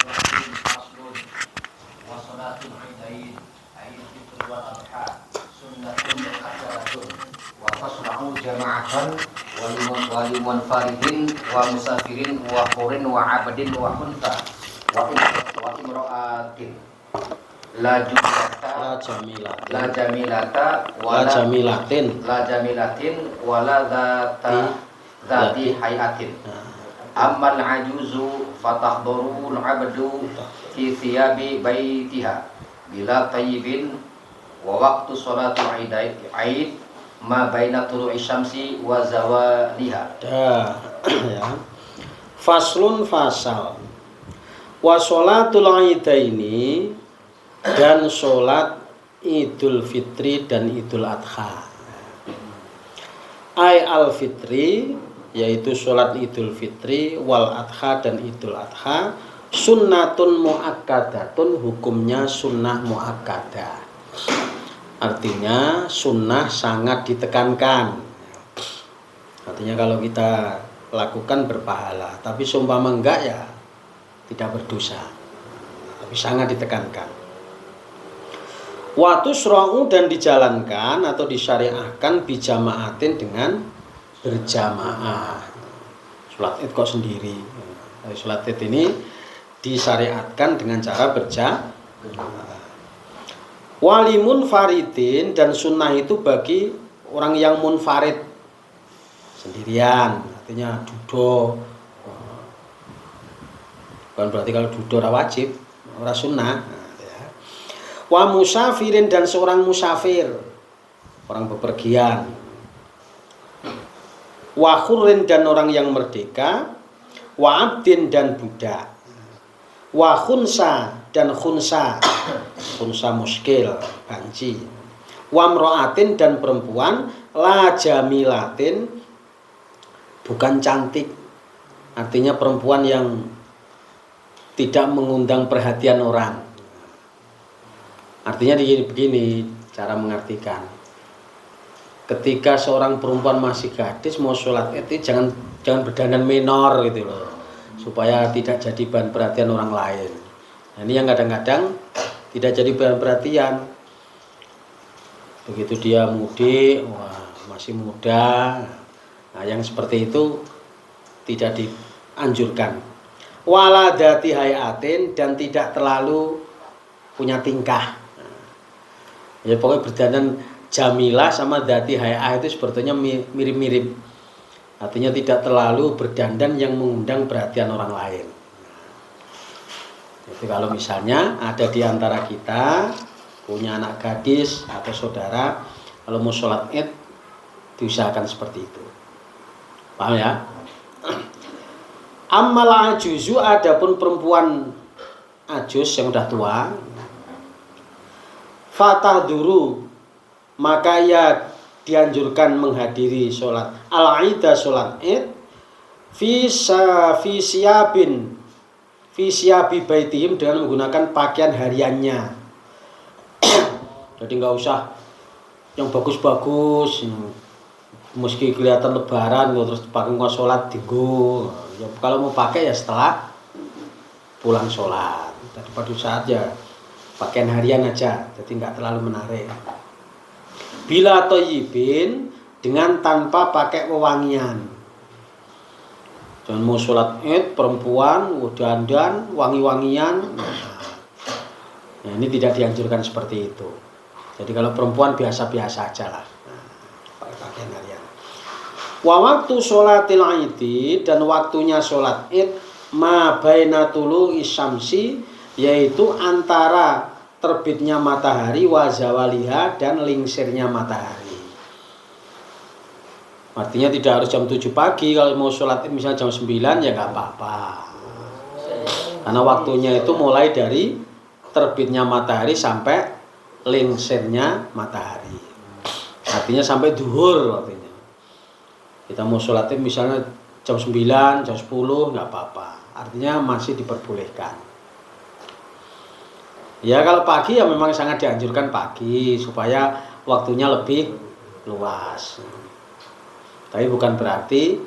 Faslun wa salatul idain Aidil fitri wal adha sunnatun muqaddaratun wa tasra'u jama'atan walimun faridin wa musafirin wa hurin wa abadin wa hunta wa imra'atin la jamilatin wala dhati hayatin. Ammal ajuzu fatahdurul abdu fi thiyabi baitiha bila tayyibin wa waqtu sholatul aid ma baina tulu'i syamsi wa zawaliha. Ya. Faslun fasal. Wa sholatul aidaini, dan sholat Idul Fitri dan Idul Adha. Ai al fitri, yaitu sholat Idul Fitri, wal Adha dan Idul Adha, sunnatun muakkadatun, hukumnya sunnah muakkadah. Artinya sunnah sangat ditekankan. Artinya kalau kita lakukan berpahala, tapi seumpama enggak ya tidak berdosa. Tapi sangat ditekankan. Waktu surau, dan dijalankan atau disyariahkan bijamaatin, dengan berjamaah. Sholat Id kok sendiri. Sholat Id ini disyariatkan dengan cara berjamaah. Walimun faridin, dan sunnah itu bagi orang yang munfarid, sendirian. Artinya dudo. Bukan berarti kalau dudo ora wajib, ora sunnah. Wa musafirin, dan seorang musafir, orang bepergian. Wa hurrin, dan orang yang merdeka. Wa abdin, dan budak. Wa khunsa, dan khunsa muskil, banci. Wa mro'atin, dan perempuan. La jamilatin, bukan cantik. Artinya perempuan yang tidak mengundang perhatian orang. Artinya begini cara mengartikan. Ketika seorang perempuan masih gadis mau sholat Id, jangan berdandan menor gitu loh, supaya tidak jadi bahan perhatian orang lain. Nah, ini yang kadang-kadang tidak jadi bahan perhatian. Begitu dia mudik, wah masih muda. Nah, yang seperti itu tidak dianjurkan. Wala dhati hayatin, dan tidak terlalu punya tingkah. Ya pokoknya berdandan jamilah sama dhati hayah itu sebetulnya mirip-mirip. Artinya tidak terlalu berdandan yang mengundang perhatian orang lain. Jadi kalau misalnya ada di antara kita punya anak gadis atau saudara, kalau mau sholat Id diusahakan seperti itu. Paham ya? Ammal ajuzu, adapun perempuan ajuz yang udah tua, fatahduru, maka ya dianjurkan menghadiri sholat al-aidah, sholat Id, fi siyabi baitihim, dengan menggunakan pakaian hariannya. Jadi nggak usah yang bagus-bagus, meski kelihatan lebaran terus pakai nggak sholat digo. Ya, kalau mau pakai ya setelah pulang sholat. Tadi pada saat ya pakaian harian aja, jadi nggak terlalu menarik. Bila thayyibin, dengan tanpa pakai wewangian. Jangan mau sholat Id perempuan dandan wangi-wangian. Nah, ini tidak dianjurkan seperti itu. Jadi kalau perempuan biasa-biasa aja lah. Pakai pakaian harian. Wa waktu sholatil Aidi, dan waktunya sholat Id, ma baina tulu'i syamsi, yaitu antara terbitnya matahari wa zawaliha, dan lingsirnya matahari. Artinya tidak harus jam 7 pagi. Kalau mau sholat misalnya jam 9 ya nggak apa-apa. Karena waktunya itu mulai dari terbitnya matahari sampai lingsirnya matahari. Artinya sampai duhur artinya. Kita mau sholat misalnya jam 9, jam 10 nggak apa-apa. Artinya masih diperbolehkan. Ya kalau pagi ya memang sangat dianjurkan pagi supaya waktunya lebih luas. Tapi bukan berarti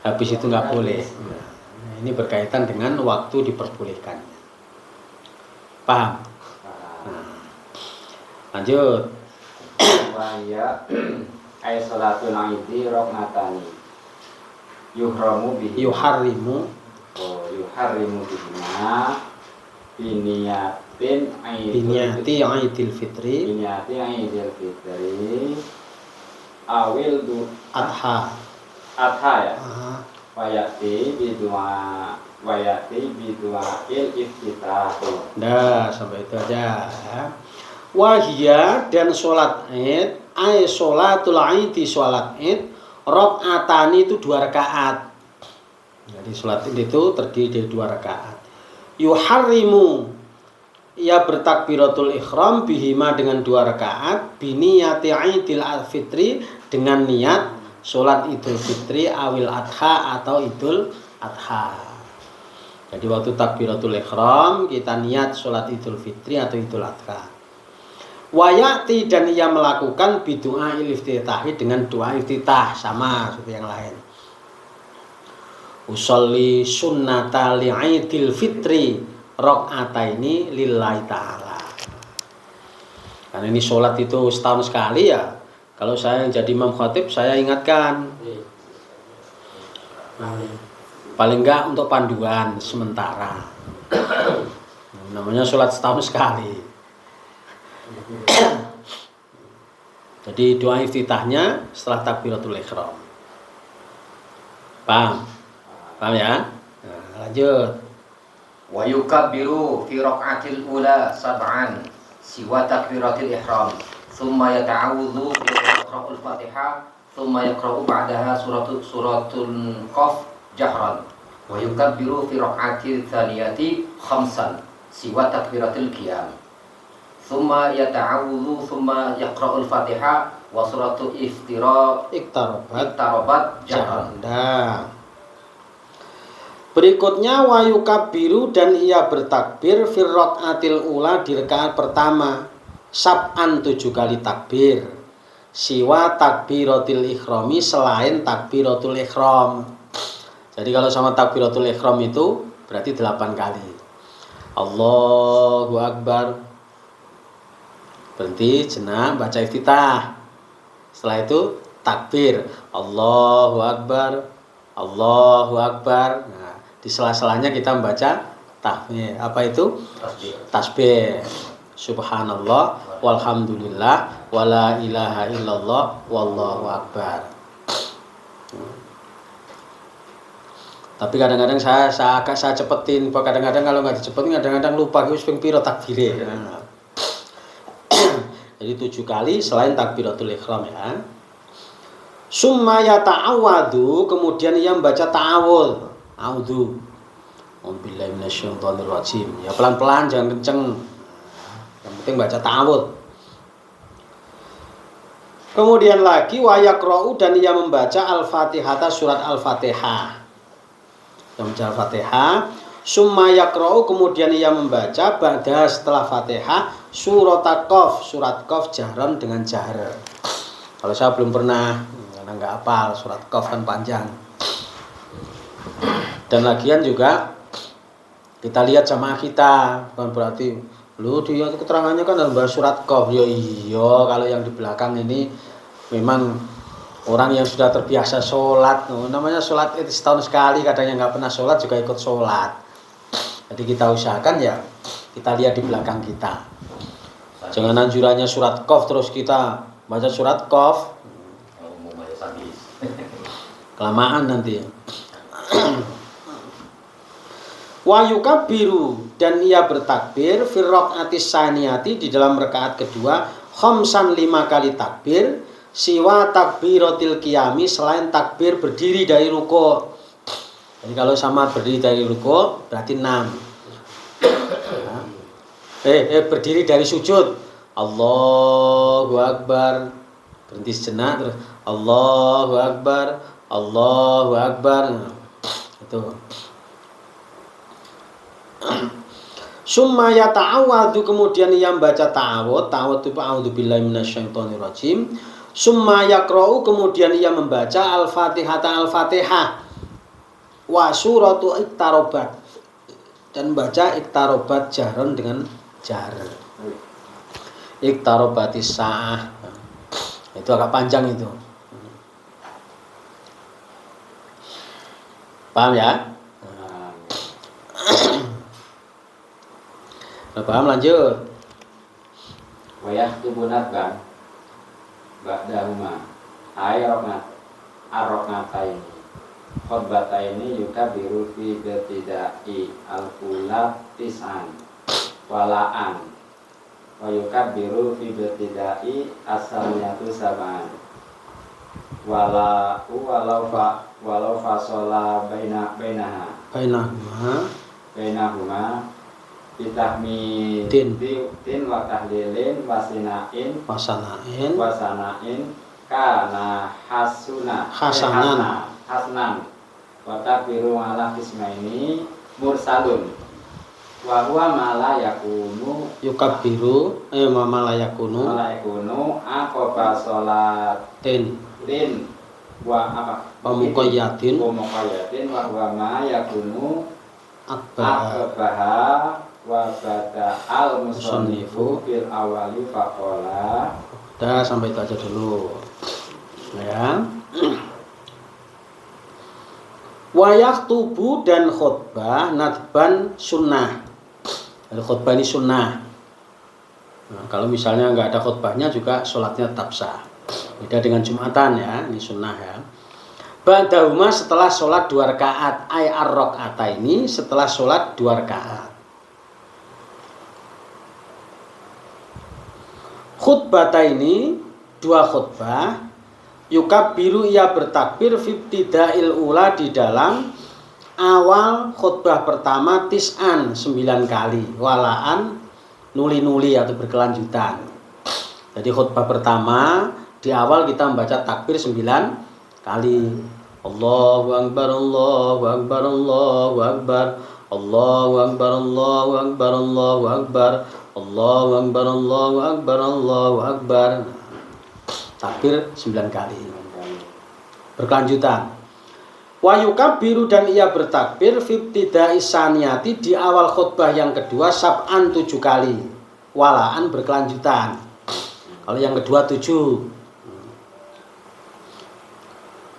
habis itu nggak boleh. Ini berkaitan dengan waktu diperbolehkannya. Paham? Nah, lanjut. Wahya ay salatul aidi rokatani yuhramu bihi Yuharrimu bihima biniyatin biniyati Aidil Fitri biniyati aidil fitri awil du Adha. ya Ah, wayati bidua il iftitahu. Nah, sampai itu aja ya. Wahya dan sholat id, sholatul aidi sholat id, rokatani itu 2 rakaat. Jadi sholat id itu terdiri dari 2 rakaat. Yuharrimu, ia bertakbiratul ikhram bihima dengan 2 rakaat, biniyati idil fitri dengan niat sholat idul fitri awil adha atau idul adha. Jadi waktu takbiratul ikhram kita niat sholat idul fitri atau idul adha. Wayati dan ia melakukan bidu'a iftitahi dengan doa iftitah, sama seperti yang lain. Usolli sunnata li'idil fitri rok'ataini lillahi ta'ala. Karena ini sholat itu setahun sekali ya. Kalau saya jadi imam khatib saya ingatkan. Paling enggak untuk panduan sementara. Namanya sholat setahun sekali. Jadi doa iftitahnya setelah takbiratul ihram. Paham? Paham ya? Nah, lanjut. Wa yukabbiru fi raq'atil ula sab'an siwa takbiratil ihram. Thumma yata'awudhu yaqra'ul Fatihah, thumma yaqra'u ba'daha suratul Qaf jahran. Wa yukabbiru fi raq'atil thaniyati khamsan siwa takbiratil qiyam. Thumma yata'awudhu thumma yaqra'ul Fatihah wa suratul iktarabat jahran. Nah, berikutnya wa yukabbiru dan ia bertakbir fi raq'atil ula di rakaat pertama sab'an 7 kali takbir siwa takbiratul ikhrami selain takbiratul ikhram. Jadi kalau sama takbiratul ikhram itu berarti 8 kali. Allahu Akbar. Berhenti jenak baca iftitah. Setelah itu takbir. Allahu Akbar. Allahu Akbar. Nah, di sela-selanya kita membaca tahmid. Apa itu? Tasbih. Subhanallah walhamdulillah wala ilaha illallah wallahu akbar. Tapi kadang-kadang saya cepetin, kadang-kadang kalau nggak dicepetin kadang-kadang lupa wis ping pira takbire. Jadi 7 kali selain takbiratul ihram ya. Summa yata'awadu, kemudian ia membaca ta'awudz. A'udzu billahi minasyaitonir rajim. Ya pelan-pelan jangan kenceng. Yang penting baca ta'awudz. Kemudian lagi wa yaqra'u dan ia membaca Al-Fatihah, surat Al-Fatihah. Yang membaca Al-Fatihah, summa yaqra'u kemudian ia membaca ba'da setelah Fatihah surat Qaf jahran dengan jahar. Kalau saya belum pernah karena nggak hafal surat Qaf kan panjang. Dan lagian juga kita lihat jamaah kita, bukan berarti lu dia keterangannya kan dalam bahasa surat Qaf. Ya iya, kalau yang di belakang ini memang orang yang sudah terbiasa sholat. Namanya sholat itu setahun sekali, kadang yang nggak pernah sholat juga ikut sholat. Jadi kita usahakan ya kita lihat di belakang kita. Jangan anjurannya surat Qaf terus kita baca surat Qaf. Kelamaan nanti. Wa yukabbiru dan ia bertakbir fir raq'atis saniyati di dalam rakaat kedua khamsan 5 kali takbir siwa takbiratil qiyami selain takbir berdiri dari ruku'. Jadi kalau sama berdiri dari ruku' berarti 6. Berdiri dari sujud. Allahu Akbar. Berhenti sejenak terus Allahu Akbar. Allahu Akbar. Nah, itu. Summa yata'awwadhu kemudian ia membaca ta'awudz. Ta'awudz itu a'udzubillahi minasyaitonir rajim. Summa yaqra'u kemudian ia membaca Al-Fatihah. Wa suratu iktarobat, dan baca iktarobat jahron dengan jar. Iktarobatis sa'ah, itu agak panjang itu. Paham ya? Paham, lanjut. Wayah tubunat kan ba'dahuma aroknataini khotbataini yukabiru fi bertidai al-ula tis'an walaan wa yukabiru fi bertidai asaliyatu sab'an walau fasola bainahuma bitahmidin wa tahlilin wasanain kana hasanan wa takbiru ala kismaini mursalun wa huwa ma la yakunu Yukabiru ma la yakunu aqaba sholatin wa muqayyatin wa huwa ma yakunu akbaha wa bada al musannifu fil awali faqala. Udah, sampai itu aja dulu ya. Wayah tubuh dan khutbah nadban sunnah. Ada khutbah ini sunnah. Nah, kalau misalnya nggak ada khutbahnya juga sholatnya tetap sah. Beda dengan Jumatan ya, ini sunnah ya. Ba'dahuma, setelah sholat 2 rakaat, ay ar-rakaata ini setelah sholat 2 rakaat. Khutbata ini 2 khutbah, yukabiru, ia bertakbir fibtidail ula, di dalam awal khutbah pertama, tis'an 9 kali, walaan nuli-nuli atau berkelanjutan. Jadi khutbah pertama di awal kita membaca takbir 9 kali. Allahu akbar, Allahu akbar, Allahu akbar, Allahu akbar, Allahu akbar, Allahu akbar, Allahu akbar, Allahu akbar, Allahu akbar. Takbir 9 kali. Berkelanjutan. Wa yukabbiru, dan ia bertakbir fibtida'i saniyati, di awal khutbah yang kedua, sab'an 7 kali. Walaan berkelanjutan. Kalau yang kedua 7.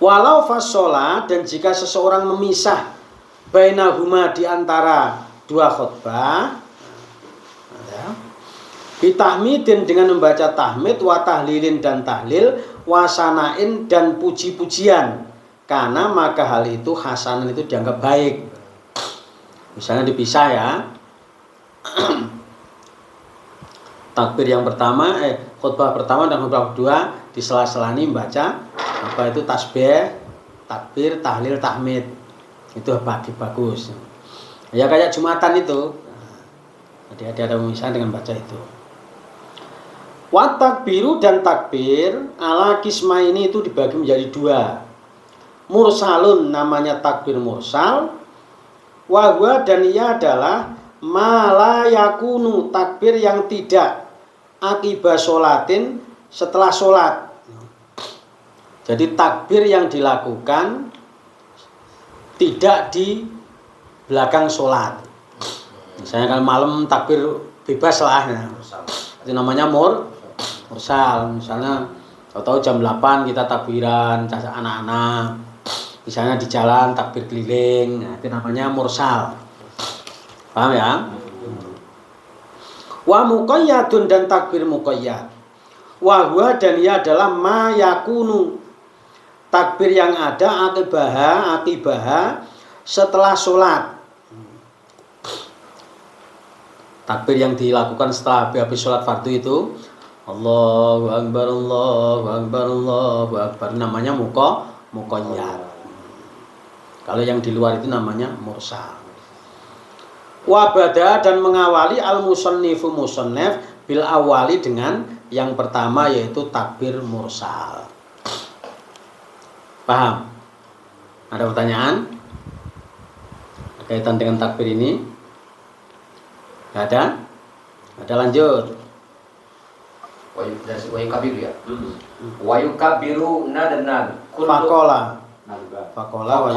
Walau fassola, dan jika seseorang memisah bainahuma, di antara 2 khutbah, bitahmidin, dengan membaca tahmid, wa tahlilin, dan tahlil, wasanain, dan puji-pujian, karena maka hal itu hasanan, itu dianggap baik. Misalnya dipisah ya. Takbir yang pertama, khutbah pertama dan khutbah kedua, di sela-sela ini membaca apa itu tasbih, takbir, tahlil, tahmid. Itu bagus. Ya kayak Jumatan itu. Jadi ada pemisahan dengan baca itu. Wa takbiru, dan takbir ala kisma ini itu dibagi menjadi 2. Mursalun, namanya takbir mursal. Wa huwa, dan ia adalah mala yakunu, takbir yang tidak akibat sholatin, setelah sholat. Jadi takbir yang dilakukan tidak di belakang sholat. Misalnya kalau malam takbir bebas lah ya. Itu namanya mursal. Misalnya tahu jam 8 kita takbiran caca anak-anak. Misalnya di jalan takbir keliling, nah, itu namanya mursal. Paham ya? Wa muqayyadun, dan takbir muqayyad. Wa huwa, dan ia adalah ma yakunu, takbir yang ada akibaha setelah sholat. Takbir yang dilakukan setelah habis sholat fardu itu Allahu akbar, Allahu akbar, Allahu akbar, namanya muqayyad. Kalau yang di luar itu namanya mursal. Wa bada, dan mengawali al-musannifu musannif bil awali, dengan yang pertama yaitu takbir mursal. Paham? Ada pertanyaan berkaitan dengan takbir ini? Gak ada? Ada, lanjut. Wa yukabiru ya. Wa yukabiru nadnan Fakola. nadban. Faqala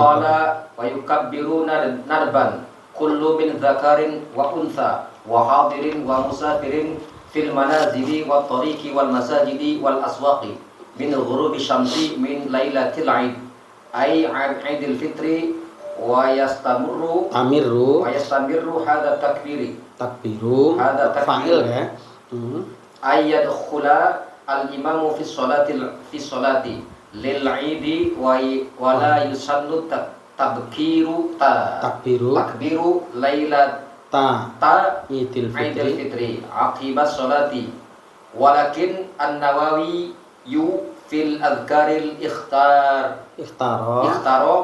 wa yukabbiruna nadban kullu min dzakarin wa untha wa hadirin wa musafirin fil manazili wa tariqi wal masajidi wal aswaqi min ghurubi syamsi min lailatil aid ay aidil fitri wa yastamirru hadha takbiru hadha fa'il ya. Ay yadkhula al imamu fi sholati lil aidi wa la yusallu takbiru lailata idil fitri aqibas sholati walakin an-Nawawi fil adhkaril ikhtaro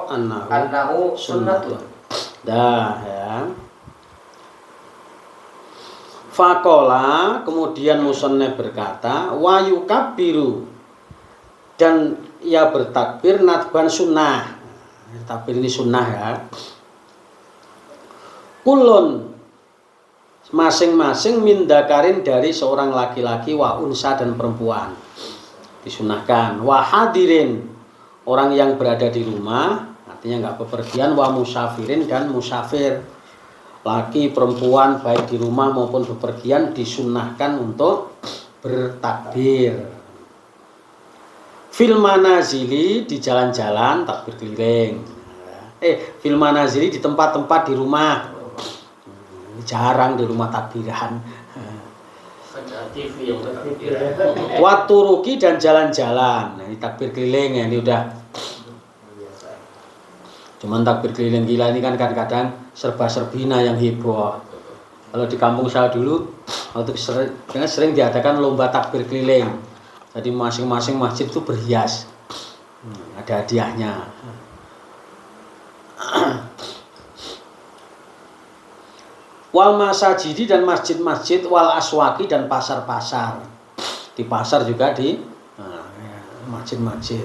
annahu sunnatun. Dah ya. Faqala, kemudian musannif berkata, wa yukabbiru, dan ia bertakbir nadban sunnah. Takbir ini sunnah ya. Kulun, masing-masing min dakarin, dari seorang laki-laki, wa unsa, dan perempuan, disunahkan. Wa hadirin, orang yang berada di rumah, artinya nggak bepergian. Wa musafirin, dan musafir, laki perempuan baik di rumah maupun bepergian, disunahkan untuk bertakbir. Fil manazili, di jalan-jalan takbir keliling. Fil manazili, di tempat-tempat di rumah. Jarang di rumah takbiran. Waturuki, dan jalan-jalan. Nah, ini takbir keliling ya, ini udah. Cuman takbir keliling gila ini kan kadang-kadang serba-serbina yang heboh. Kalau di kampung saya dulu, waktu sering diadakan lomba takbir keliling. Jadi masing-masing masjid itu berhias, ada hadiahnya. Wal masajidi, dan masjid-masjid, wal aswaki, dan pasar-pasar. Di pasar juga di masjid-masjid.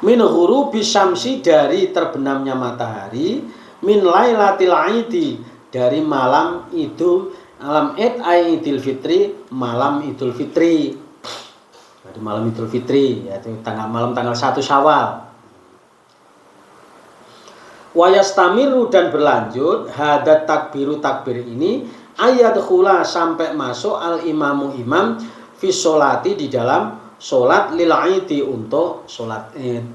Min ghurubi syamsi, dari terbenamnya matahari. Min lailatil aidi, dari malam idul idul fitri, malam idul fitri. Dari malam idul fitri, yaitu malam tanggal 1 Syawal. Wa yastamiru, dan berlanjut hadat takbiru, takbir ini, ayadkhula, sampai masuk al imamu, imam, fi sholati, di dalam sholat, lil aidi, untuk sholat id.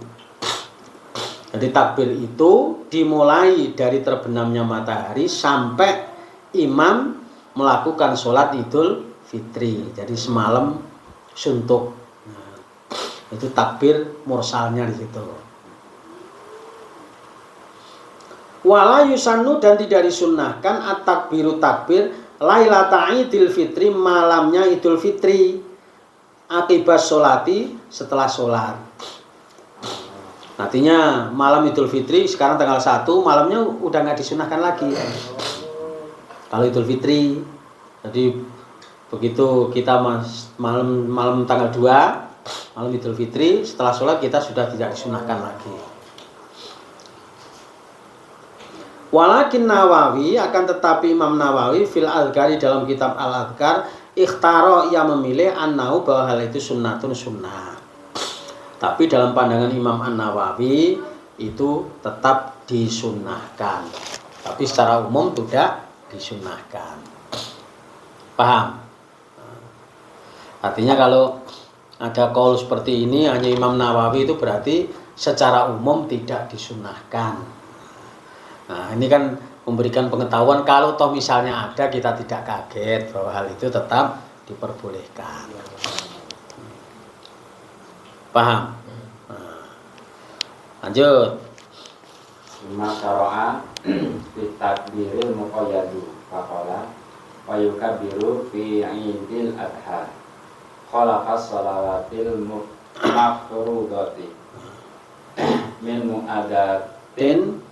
Jadi takbir itu dimulai dari terbenamnya matahari sampai imam melakukan sholat idul fitri. Jadi semalam suntuk. Nah, itu takbir mursalnya di situ. Wala yusannu, dan tidak disunnahkan at-takbiru, takbir lailata idil fitri, malamnya idul fitri, akibat sholati, setelah sholat. Artinya malam idul fitri sekarang tanggal 1, malamnya udah nggak disunahkan lagi kalau idul fitri. Jadi begitu kita malam tanggal 2, malam idul fitri, setelah sholat kita sudah tidak disunahkan lagi. Walakin Nawawi, akan tetapi Imam Nawawi fil Adhkari, dalam kitab Al-Adhkar, ikhtaro, ia memilih annau, bahwa hal itu sunnatun, sunnah. Tapi dalam pandangan Imam An-Nawawi itu tetap disunnahkan, tapi secara umum tidak disunnahkan. Paham? Artinya kalau ada qaul seperti ini hanya Imam Nawawi, itu berarti secara umum tidak disunnahkan. Nah, ini kan memberikan pengetahuan, kalau toh misalnya ada, kita tidak kaget bahwa hal itu tetap diperbolehkan. Paham? Nah, lanjut. Masyara'a bitakbiril muqayyadu faqala wa yukabbiru fi idil adha khalaqas salawatil mafrudati min mu'adatin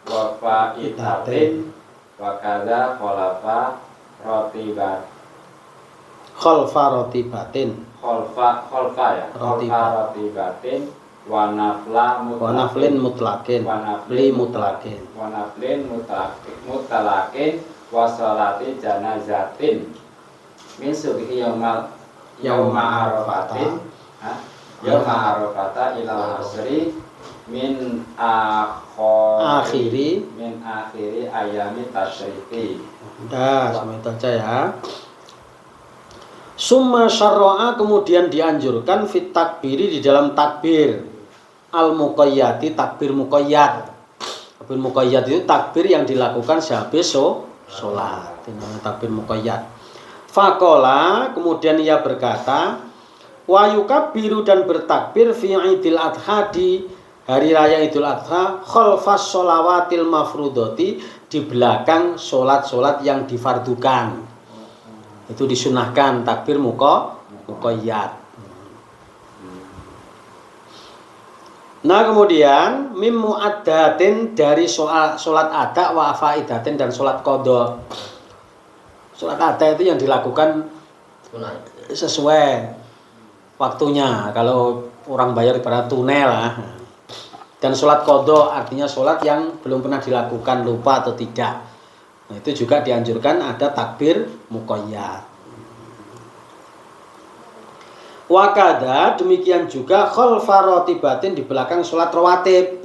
wa fa'itatin wa kadza khalfa rotibatin rotibatin wa naflin mutlakin wa salati janazatin min subhi yauma arafata ila asri min akhiri ayami tasyriqi. Udah, sampai itu aja ya. Summa syarra'a, kemudian dianjurkan fit takbiri, di dalam takbir al muqayyati, takbir muqayyad. Takbir muqayyad itu takbir yang dilakukan sehabis sholat. Itu namanya takbir muqayyad. Faqala, kemudian ia berkata, wa yukabbiru, dan bertakbir fi Idul Adha, di hari raya Idul Adha, khalfas sholawatil mafrudoti, di belakang sholat-sholat yang difardukan. Itu disunahkan takbir muqayyad. Nah, kemudian mim muaddatin, dari sholat ada, wa faidatin, dan sholat qadha. Sholat ada itu yang dilakukan sesuai waktunya, kalau orang bayar ibarat tunai lah. Dan sholat qadha artinya sholat yang belum pernah dilakukan, lupa atau tidak. Nah, itu juga dianjurkan ada takbir muqayyad. Wakada, demikian juga khalfa ratibatin, di belakang sholat rawatib.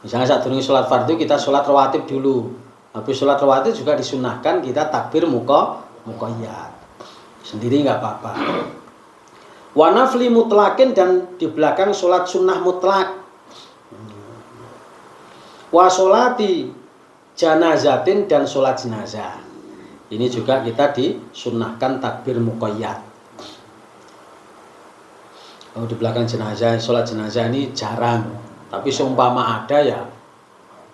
Misalnya saat dulu sholat fardu, kita sholat rawatib dulu. Habis sholat rawatib juga disunahkan kita takbir muqayyad. Sendiri nggak apa-apa. Wa nafli mutlakin, dan di belakang sholat sunnah mutlak. Wa sholati janazatin, dan sholat jenazah. Ini juga kita disunahkan takbir muqayyad. Kalau di belakang jenazah, sholat jenazah ini jarang. Tapi seumpama ada ya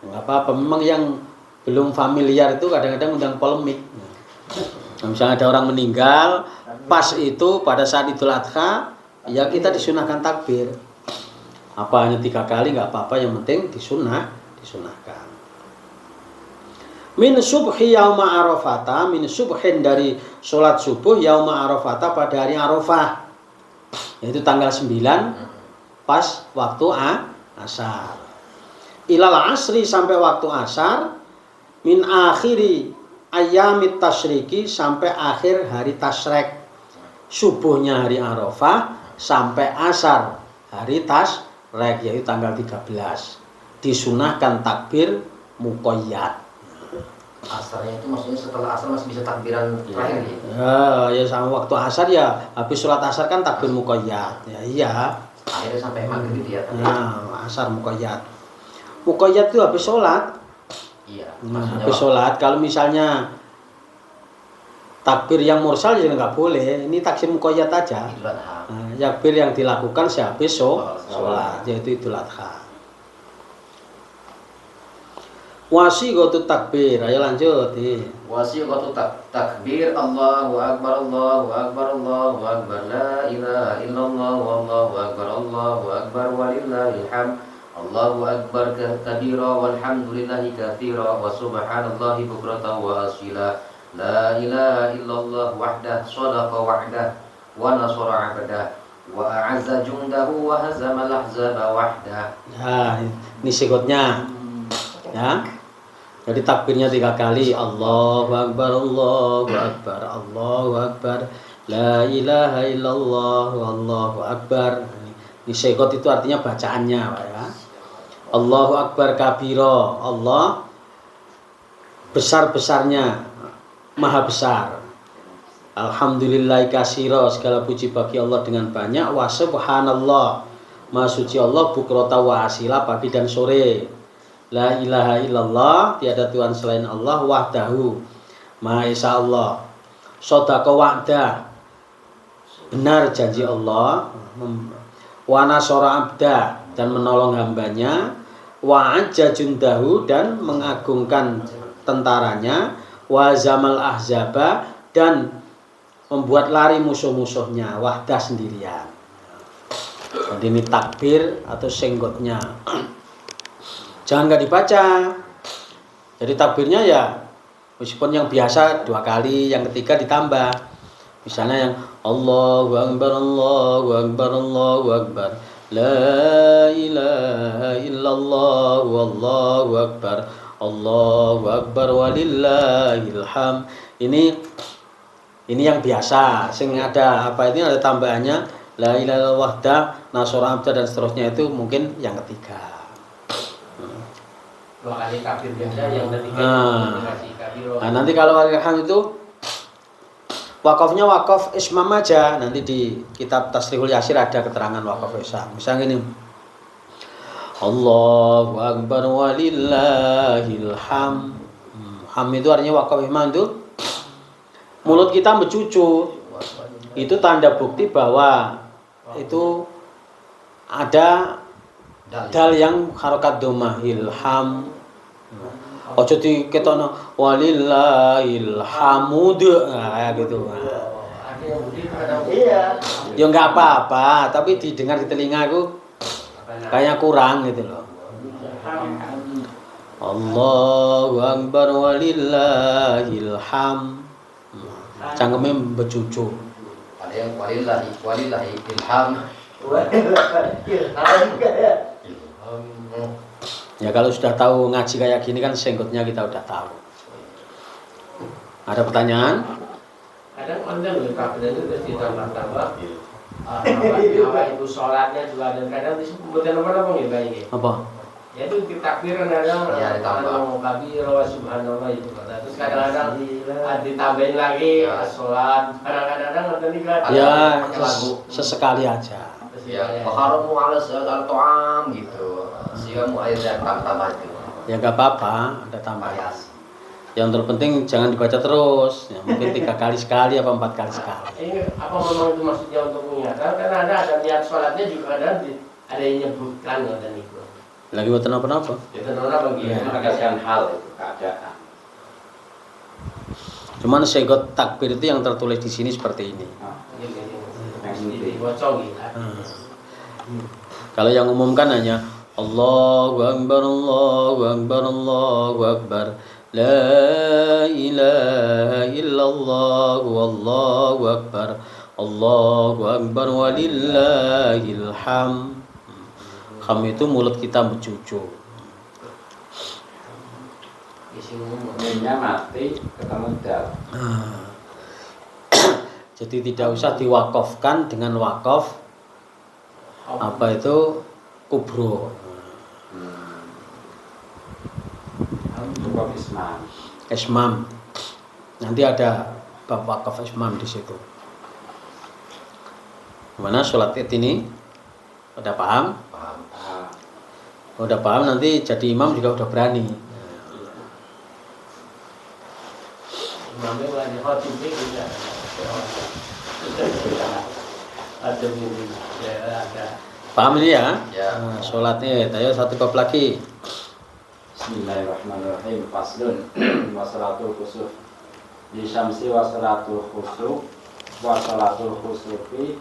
nggak apa-apa. Memang yang belum familiar itu kadang-kadang undang polemik. Nah, misalnya ada orang meninggal, pas itu pada saat Idul Adha, ya kita disunahkan takbir. Apa hanya 3 kali nggak apa-apa, yang penting disunahkan. Min subhi yauma arafata, min subhin, dari sholat subuh yauma arafata, pada hari Arafah. Yaitu tanggal 9 pas waktu asar. Ilal asri, sampai waktu asar. Min akhiri ayamit tasyriki, sampai akhir hari tasyrek. Subuhnya hari Arafah sampai asar hari tasyrek, yaitu tanggal 13. Disunahkan takbir muqayyad. Asarnya itu maksudnya setelah asar masih bisa takbiran terakhir ya? Ya sama waktu asar ya, habis sholat asar kan takbir muqayyad. Ya iya. Akhirnya sampai maghrib gitu ya. Nah, asar muqayyad. Muqayyad itu habis sholat. Iya. Nah, habis sholat. Kalau misalnya takbir yang mursal ya nggak boleh. Ini takbir muqayyad aja. Nah, takbir yang dilakukan sehabis sholat, yaitu Idul Adha. Wasiqatu takbir, ayo lanjut. Wasiqatu takbir, Allahu akbar, Allahu akbar, Allahu akbar, la ilaha illallah, wallahu akbar, Allahu akbar, walillahil hamd, Allahu akbar kabira, walhamdulillahi katsira, wa subhanallahi bukratan wa asila, la ilaha illallah wahdah, shadaqa wa'dah, wa nasara 'abdah, wa a'azza jundahu, wa hazama al-ahzaba wahdah. Nah, ini sikutnya. Ya. Jadi takbirnya 3 kali. Allahu akbar, Allahu akbar, Allahu akbar, la ilaha illallah, wallahu akbar. Ini sikut itu artinya bacaannya, Pak ya. Allahu akbar kabira, Allah besar-besarnya, maha besar. Alhamdulillah katsira, segala puji bagi Allah dengan banyak. Wa subhanallah, maha suci Allah, bukrata wa asila, pagi dan sore. La ilaha illallah, tiada Tuhan selain Allah, wahdahu, Maha Esa Allah. Shadaqa wa'dah, benar janji Allah. Wa nasara abda, dan menolong hambanya. Wa ajja jundahu, dan mengagungkan tentaranya. Wa zamal ahzaba, dan membuat lari musuh-musuhnya. Wahdah, sendirian. Jadi ini takbir atau senggotnya. Jangan nggak dibaca. Jadi takbirnya ya meskipun yang biasa 2 kali, yang ketiga ditambah. Misalnya yang Allahu akbar, Allahu akbar, Allahu akbar, la ilaha illallah, wallahu akbar, Allahu akbar, walillahil hamd. Ini yang biasa. Sing ada apa ini, ada tambahannya la ilaha illallah wahda, nasara abda dan seterusnya itu mungkin yang ketiga. 2 kali takbir biasa, yang ketiga dikasih kabiro. Nah, nanti kalau walilham itu wakafnya wakaf ismam aja. Nanti di kitab Tasrihul Yasir ada keterangan wakaf ismam. Misalnya ini, Allahu Akbar walillahil ham. Ham itu artinya wakaf ismam itu mulut kita mencucu. Itu tanda bukti bahwa itu ada dal yang harokat domah, ilham. Ojo diketono walillahil hamud, kayak gitu. Ada yang begitu, ada yang Ya nggak apa-apa, tapi didengar di telingaku kayak kurang gitu loh. Allahu Akbar walillahil ham. Cangkeme becucu. Ada yang walillahi ilham. Ya kalau sudah tahu ngaji kayak gini kan senggotnya kita udah tahu. Ada pertanyaan? kadang anda takbir itu terus ditambah-tambah apa itu sholatnya juga, dan kadang disebutkan apa ya baiknya. Apa? Ya itu takbiran kadang Ya, ditambah. kabiro subhanallah itu kata. Terus kadang-kadang ditambahin lagi sholat. Kadang-kadang nanti kan Ya pakai lagu. sesekali aja. Ya, baharamu ala al-ta'am gitu. Siamu air dan tambah itu. Ya nggak apa-apa, ada tambahan. Bias. Yang terpenting jangan dibaca terus. Ya, mungkin 3 kali sekali apa 4 kali sekali. Ini apa memang itu maksudnya untuk mengingatkan? Karena ada niat sholatnya juga ada yang nyebutkan dan itu. Lagi buat apa-apa? Itu nona bagi Itu menegaskan hal itu, keadaan. Cuman segot takbir itu yang tertulis di sini seperti ini. dibocong gitu. Kalau yang umum kan hanya Allahu Akbar, Allahu Akbar, Allahu Akbar, La ilaha illallah, Wallahu Akbar, Allahu Akbar, walillahil ham. Ham itu mulut kita mencucu. Minyak mati ketemu dal. Jadi tidak usah diwakafkan dengan wakaf apa itu kubro. Cukup isman. Ismam. Nanti ada bab wakaf ismam di situ. Mana sholat id ini? Udah paham? Paham. Udah paham, nanti jadi imam juga udah berani. Imamnya lagi khotib juga. Ada mungkin ya ada. Paham ini ya? Ya. Nah, sholat id. Ayo satu bab lagi. Bismillahirrahmanirrahim. Faslun wa salatul khusuf. Di syamsi wa salatul khusuf wa salatul khusufi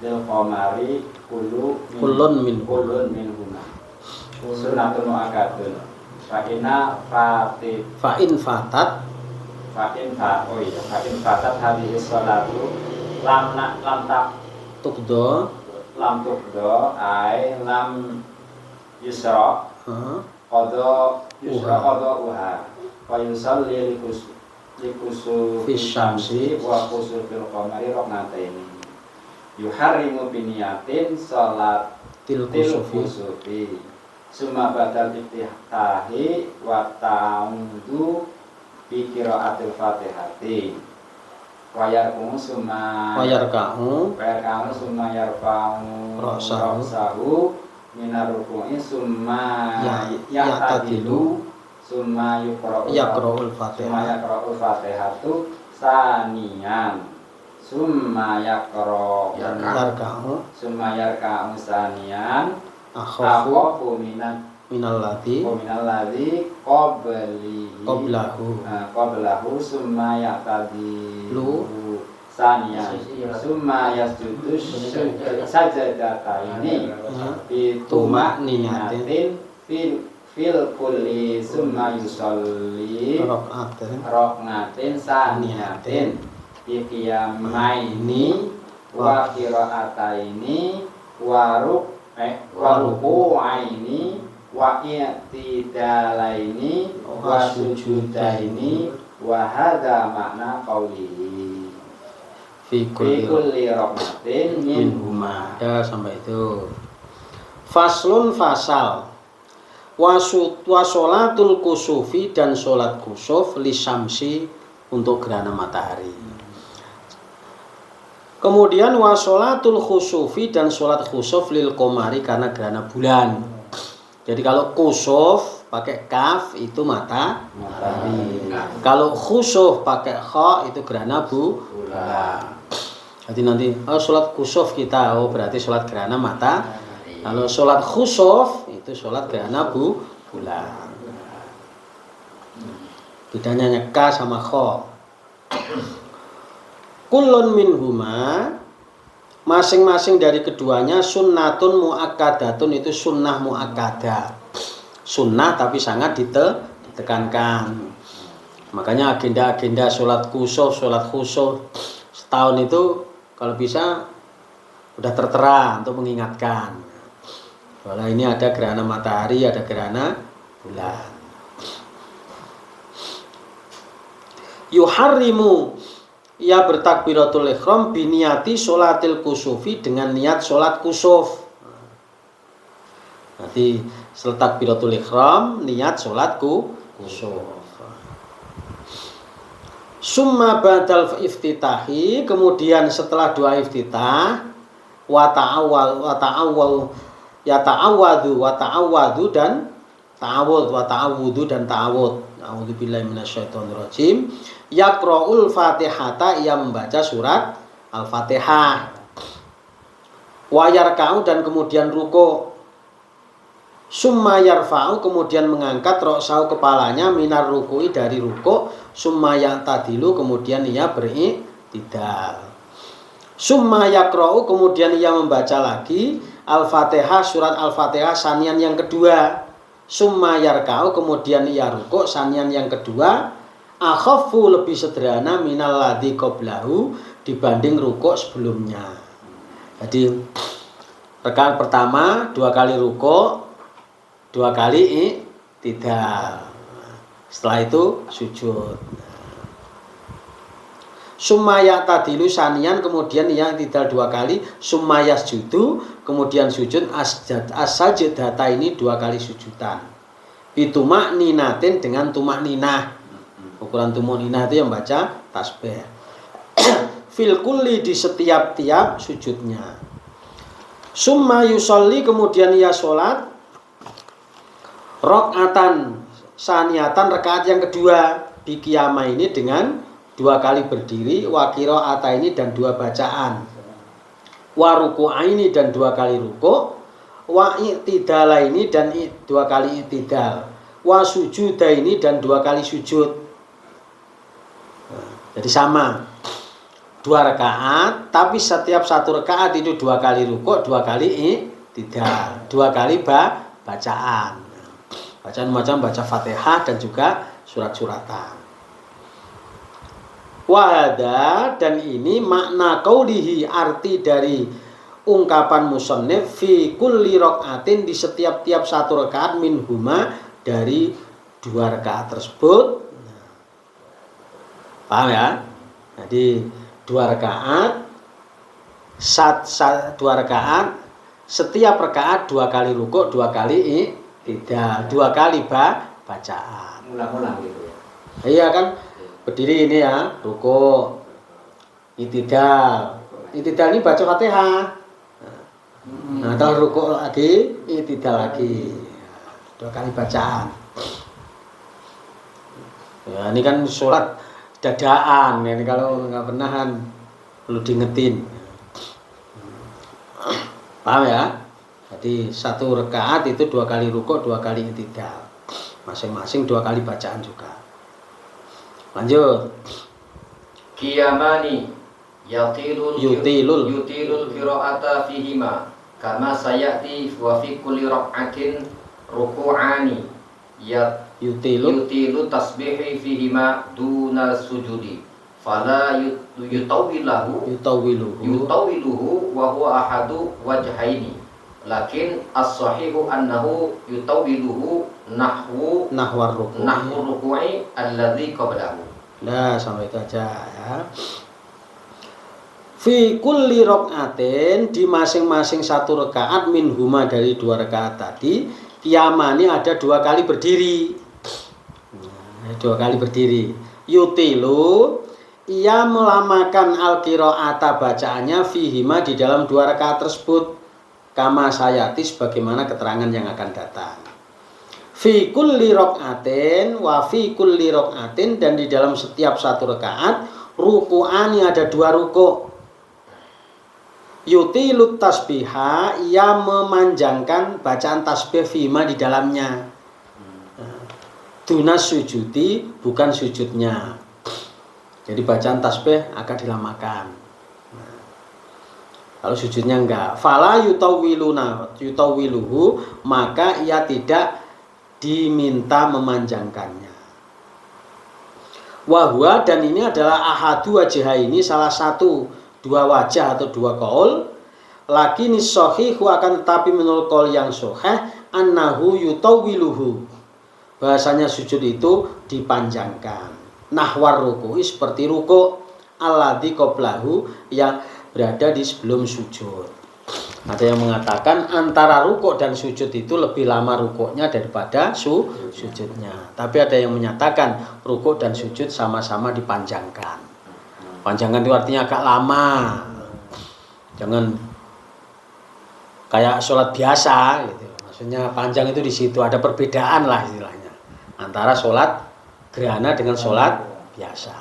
lil qamari Kullun min huna. Sunatun mu'akadun. Fa'ina fatid Fa'in fatat Fa'in fatat hadhihi sholatu lam tak tukdo lam tukdo ay lam yusra qada uha wa yusalli likusu Fis syamsi wa kusufil qamari roknataini yuharrimu biniyatin sholat tilkusufi summa badal iftitahi wa ta'amdu bi qiraatil fatihati wa yarkumu summa wayarka'u summa yarfa'u Ra'sahu. minar ruku'i summa Ya'tadilu. summa yuqra'u Yaqra'ul summa Fatihah. yaqra'ul fatihatu saniyan summa Yarka'u summa yarka'u saniyan akhafu akhafu minalladzi qablahu summa ya'tadilu saniyan summa yasjudu sajadataini Tumak niyatin fil kulli summa yusolli roknatin saniyatin iqiyamaini wa qiraataini wa ruku'aini wa i'tidalaini wa sujudaini wa hadha makna qawlihi fi Fi kulli rakatin minhuma. Ya, sampai itu. Faslun fasal. Wa sholatul kusufi dan sholat kusuf li syamsi untuk gerhana matahari. Kemudian wa sholatul khusufi dan sholat khusuf lil qamari karena gerhana bulan. Jadi kalau kusuf pakai kaf itu matahari. Kalau khusuf pakai kha itu gerhana bulan. Jadi nanti sholat kusuf kita, berarti sholat gerhana matahari. Kalau sholat khusuf itu sholat gerhana bulan. Bedanya ka sama kha. Kullun minhuma, masing-masing dari keduanya sunnatun muakkadatun, itu sunnah muakkadah. Sunnah tapi sangat ditekankan. Makanya agenda-agenda sholat kusuf, sholat khusuf setahun itu kalau bisa udah tertera untuk mengingatkan. Kalau ini ada gerhana matahari, ada gerhana bulan. Yuharrimu, ia bertakbiratul ihram biniyati sholatil kusufi, dengan niat sholat kusuf. Nanti setelah takbiratul ihram niat sholat kusuf. Summa ba'dal iftitahi, kemudian setelah doa iftitah, wa ta'awwadu dan ta'awud. A'udzubillahi minasyaitonirrajim. Yaqra'ul Fatihata, ia membaca surat Al-Fatihah. Wa yarka'u, dan kemudian ruku'. Summa yarfa'u, kemudian mengangkat ra'sahu, kepalanya, minar ruku'i, dari ruku'. Summa ya'tadilu, kemudian ia beriktidal. Summa yaqra'u, kemudian ia membaca lagi Al-Fatihah, surat Al-Fatihah sanian yang kedua. Summa yarka'u, kemudian ia ruku' sanian yang kedua. Akhaffu, lebih sederhana, minal ladzi qablahu, dibanding rukuk sebelumnya. Jadi rakaat pertama 2 kali rukuk, 2 kali iktidal. Setelah itu sujud. Summa ya'tadilu sanian, kemudian ia iktidal 2 kali. Summa yasjudu, kemudian sujud as-sajdata, ini 2 kali sujudan. Bitumak ninatin, dengan tumak ninah. Ukuran tumak ninah itu yang baca tasbih. Fil kulli, di setiap-tiap sujudnya. Summa yusolli, kemudian ia sholat rakaatan saniyatan, rakaat yang kedua, di qiyamah ini dengan 2 kali berdiri, wa qira'ata ini dan 2 bacaan, wa ruku'a ini dan 2 kali ruku', wa i'tidala ini dan 2 kali i'tidal, wa sujuda ini dan 2 kali sujud. Jadi sama 2 rakaat, tapi setiap 1 rakaat itu 2 kali ruku', 2 kali i'tidal, 2 kali bacaan. Bacaan macam baca Fatihah dan juga surat-suratan. Wahada, dan ini makna qaulihi, arti dari ungkapan musannif, fi kulli rakaatin, di setiap-tiap 1 rakaat, minhuma, dari 2 rakaat tersebut. Paham ya? Jadi 2 rakaat, 2 rakaat, setiap rakaat 2 kali rukuk, 2 kali iktidal, 2 kali bacaan. Ulang-ulang gitu ya. Iya kan? Berdiri ini ya, rukuk, iktidal. Iktidal ini baca Fatihah. Nah, kalau rukuk lagi, iktidal lagi. 2 kali bacaan. Ya, ini kan sholat dadaan. Ini kalau nggak pernah kan perlu diingetin. Paham ya? Jadi 1 rakaat itu 2 kali rukuk, 2 kali iktidal. Masing-masing 2 kali bacaan juga. Lanjut. Qiyamani yutilul qira'ata fihima kama sayati wa fi kulli rak'atin ruku'ani yutilu tasbihi fihima duna sujudi fala yutawiluhu wa huwa ahadu wajhaini, lakin as-sahihu annahu yutawiluhu nahwar ruku'i alladhi qablahu. Nah, sampai itu aja ya. Fi kulli rok'atin, di masing-masing satu rakaat minhuma dari 2 rakaat tadi, qiyamani ada 2 kali berdiri. 2 kali berdiri. Yutilu, ia melamakan al-qiraata bacaannya fihima di dalam 2 rakaat tersebut, kama sayati sebagaimana keterangan yang akan datang. Fi kulli rok'atin wa fi kulli rok'atin, dan di dalam setiap satu rakaat ruku'ani ada 2 rukuk. Yutilut tasbiha, ia memanjangkan bacaan tasbih fima di dalamnya. Dunas sujudi, bukan sujudnya. Jadi bacaan tasbih akan dilamakan. Kalau sujudnya enggak, fala yutawwiluhu, maka ia tidak diminta memanjangkannya. Wahwa, dan ini adalah ahadu wajah, ini salah satu 2 wajah atau 2 qaul. Lakin shahihu, akan tetapi menurut qaul yang sahih, annahu yutawwiluhu, bahasanya sujud itu dipanjangkan. Nahwar ruku'i, seperti rukuk alladzi qablahu, yang berada di sebelum sujud. Ada yang mengatakan antara rukuk dan sujud itu lebih lama rukuknya daripada sujudnya. Tapi ada yang menyatakan rukuk dan sujud sama-sama dipanjangkan. Panjangkan itu artinya agak lama. Jangan kayak sholat biasa gitu. Maksudnya panjang itu di situ ada perbedaan lah istilahnya antara sholat gerhana dengan sholat biasa.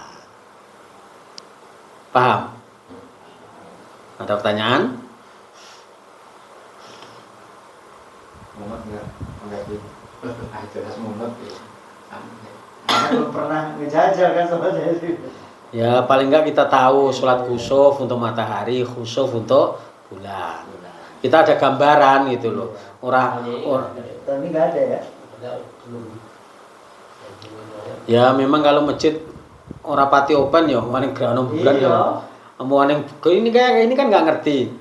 Paham? Ada pertanyaan? Mumet enggak gitu. Jelas mumet. Belum pernah ngejajal kan sama saya sih. Ya paling enggak kita tahu sholat khusuf untuk matahari, khusuf untuk bulan. Kita ada gambaran gitu loh. Tapi nggak ada ya. Ya memang kalau masjid ora pati open ya, maning gerhana bulan ya. Amuan ini kayak ini kan nggak ngerti.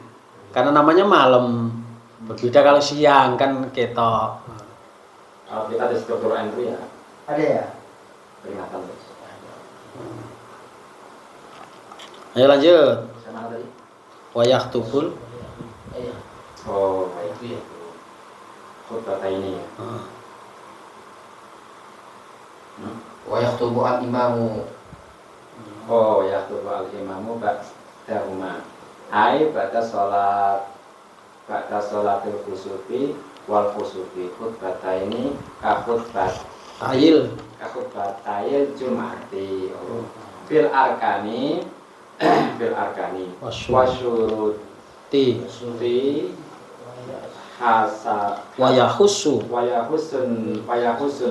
Karena namanya malam. Berbeda kalau siang kan ketok. Kalau kita ada struktur entry ya. Ada ya. Peringatan terus. Ayo lanjut. Sama tadi. Wayah tubul. Oh, itu ya. Khutbah ini ya. Wa yaktubu al-imamu. Oh, yaktubu al-imamu ba'dahuma. Ai ba'da sholatil khusufi wal khusufi. Khutbah ini khutbah tayil Jum'ati. Fil arkani wasyuruti hasa wayahusun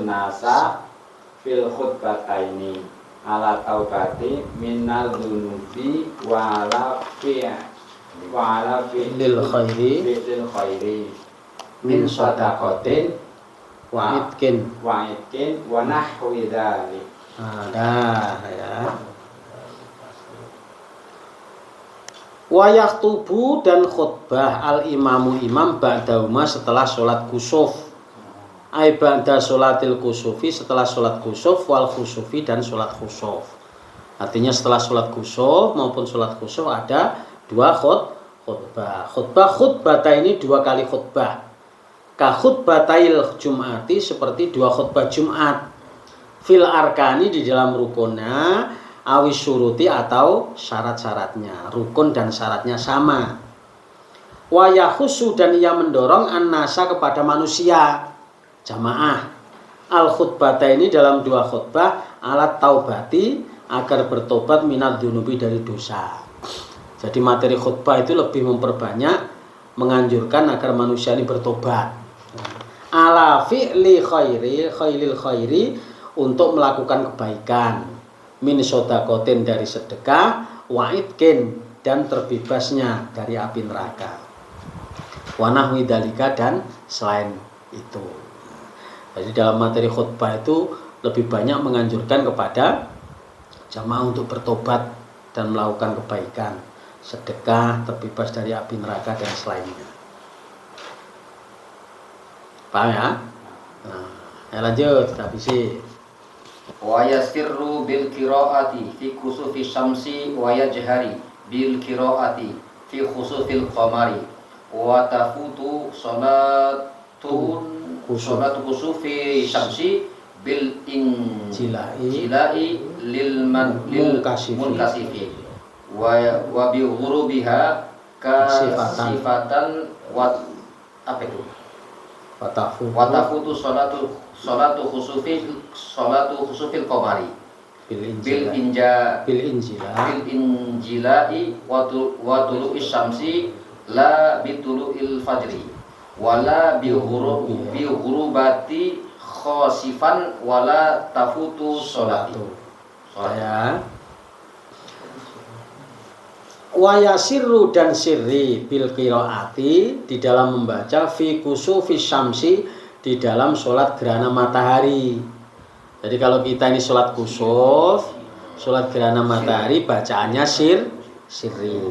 nasa fil khutbataini ala taubati minal dunubi wala lil khairi min sadaqatin wa itkin wa nahwi dzalik. Ada ya. Wayah tubuh dan khutbah al-imamu imam ba'dauma setelah sholat kusuf. Ai ba'da sholatil kusufi, setelah sholat kusuf, wal kusufi dan sholat kusuf. Artinya setelah sholat kusuf maupun sholat kusuf ada 2 khutbah. Khutbah ini 2 kali khutbah. Ka khutbatail Jum'ati, seperti 2 khutbah Jumat. Fil arkani, di dalam rukunnya, awis syuruti atau syarat-syaratnya. Rukun dan syaratnya sama. Wa yahusu, dan ia mendorong an-nasa kepada manusia, jamaah. Al khutbata ini dalam 2 khutbah alat taubati, agar bertobat minat dunubi, dari dosa. Jadi materi khutbah itu lebih memperbanyak menganjurkan agar manusia ini bertobat. Ala fi'li khairil khairi, untuk melakukan kebaikan, min sodakotin, dari sedekah, wa'idkin, dan terbebasnya dari api neraka, wanahwi dalika, dan selain itu. Jadi dalam materi khutbah itu lebih banyak menganjurkan kepada jamaah untuk bertobat dan melakukan kebaikan, sedekah, terbebas dari api neraka, dan selainnya. Paham ya? Nah, lanjut, kita habisi. Wa yasirru bil qiraati fi kusufi syamsi wa yajhari bil qiraati fi khusufil qamari wa tafutu salatu kusufi syamsi bil injilai lil munkasifi wa bi ghurubiha kasifatan wa apa itu watafutu salatu khusufil qamari bil injilai wa tulu'is syamsi la bi tulu'il fajri wala bi ghurubati khosifan wala tafutu salati. Saya waya sirru dan sirri bil qiraati di dalam membaca fi kusufi syamsi di dalam sholat gerhana matahari. Jadi kalau kita ini sholat kusuf, sholat gerhana matahari, bacaannya sirri.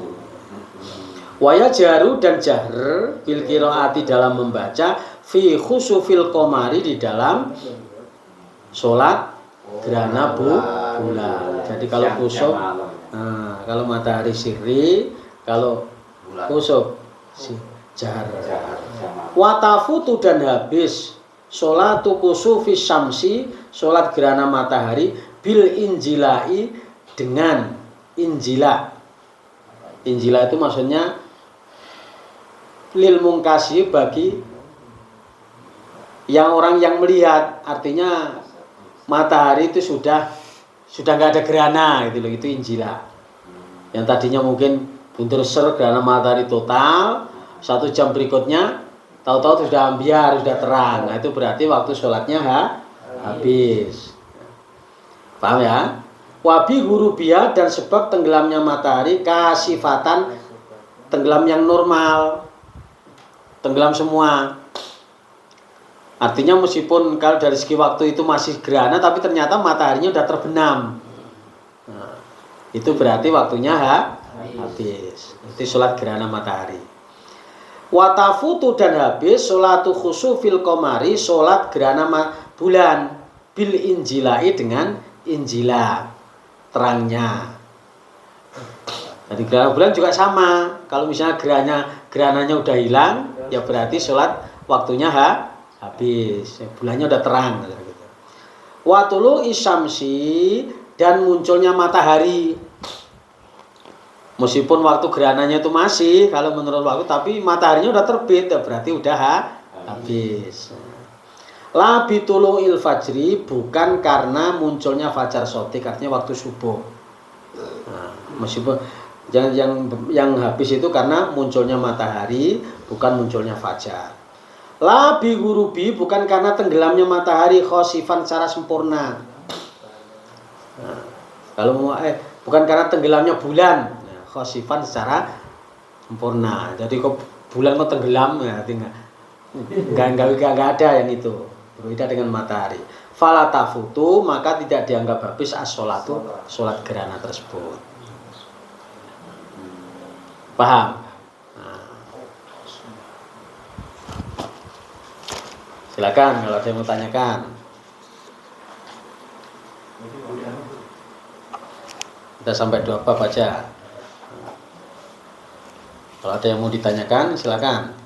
Waya jaru dan jahr bil qiraati dalam membaca fi khusufil qamari di dalam sholat gerhana bulan. Jadi kalau kusuf, kalau matahari sirri, kalau kusuf jahr. Watafutu dan habis sholatu kusufi syamsi, sholat gerhana matahari bil injilai dengan injila. Injila itu maksudnya lil mungkasi bagi yang orang yang melihat, artinya matahari itu sudah nggak ada gerhana gitu loh, itu injila. Yang tadinya mungkin buntur ser gerhana matahari total, 1 jam berikutnya tahu-tahu sudah ambiar, sudah terang. Nah, itu berarti waktu sholatnya habis. Paham ya? Wabi hurubiyah dan sebab tenggelamnya matahari kasifatan, tenggelam yang normal, tenggelam semua. Artinya meskipun kalau dari segi waktu itu masih gerhana, tapi ternyata mataharinya sudah terbenam. Nah, itu berarti waktunya habis. Itu sholat gerhana matahari. Watafutu dan habis sholatu khusufil qamari, sholat gerhana bulan bil injilai dengan injila, terangnya. Jadi gerhana bulan juga sama. Kalau misalnya gerhananya udah hilang, ya berarti sholat waktunya habis. Bulannya udah terang. Wa tulu'is syamsi dan munculnya matahari. Meskipun waktu gerhananya itu masih, kalau menurut waktu, tapi mataharinya udah terbit, ya berarti udah habis. La bitulu'il fajri, bukan karena munculnya fajar sotik, artinya waktu subuh. Nah, meskipun yang habis itu karena munculnya matahari, bukan munculnya fajar. La bi ghurubi, bukan karena tenggelamnya matahari khosifan secara sempurna. Nah, kalau bukan karena tenggelamnya bulan, khosifan secara sempurna. Jadi kok bulan kok tenggelam, ya nggak ada yang itu. Berbeda dengan matahari. Fala tafutu, maka tidak dianggap habis as-sholatu, sholat gerhana tersebut. Paham? Nah. Silakan kalau ada yang mau tanyakan. Kita sampai 2 bab aja. Kalau ada yang mau ditanyakan, silakan.